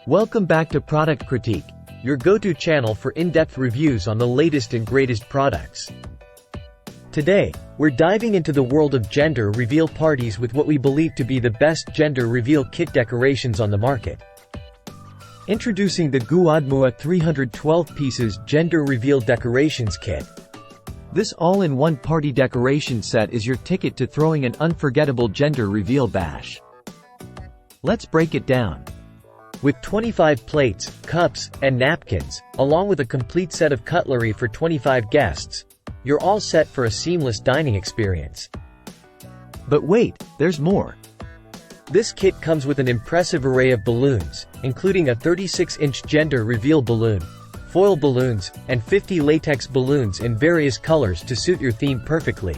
Welcome back to Product Critique, your go-to channel for in-depth reviews on the latest and greatest products. Today, we're diving into the world of gender reveal parties with what we believe to be the best gender reveal kit decorations on the market. Introducing the Guudmua 312 Pieces Gender Reveal Decorations Kit. This all-in-one party decoration set is your ticket to throwing an unforgettable gender reveal bash. Let's break it down. With 25 plates, cups, and napkins, along with a complete set of cutlery for 25 guests, you're all set for a seamless dining experience. But wait, there's more. This kit comes with an impressive array of balloons, including a 36-inch gender reveal balloon, foil balloons, and 50 latex balloons in various colors to suit your theme perfectly.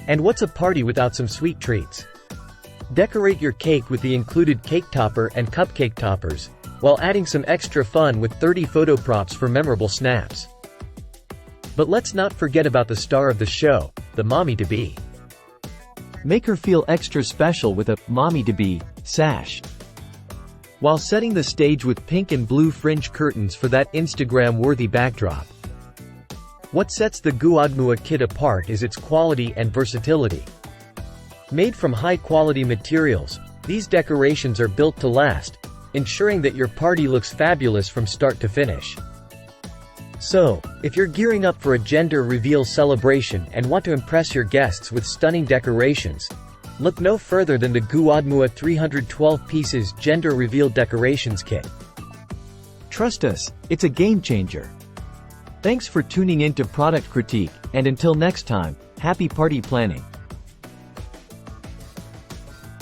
And what's a party without some sweet treats? Decorate your cake with the included cake topper and cupcake toppers, while adding some extra fun with 30 photo props for memorable snaps. But let's not forget about the star of the show, the mommy-to-be. Make her feel extra special with a mommy-to-be sash, while setting the stage with pink and blue fringe curtains for that Instagram-worthy backdrop. What sets the Guudmua kit apart is its quality and versatility. Made from high-quality materials, these decorations are built to last, ensuring that your party looks fabulous from start to finish. So, if you're gearing up for a gender reveal celebration and want to impress your guests with stunning decorations, look no further than the Guudmua 312 Pieces Gender Reveal Decorations Kit. Trust us, it's a game-changer. Thanks for tuning in to Product Critique, and until next time, happy party planning.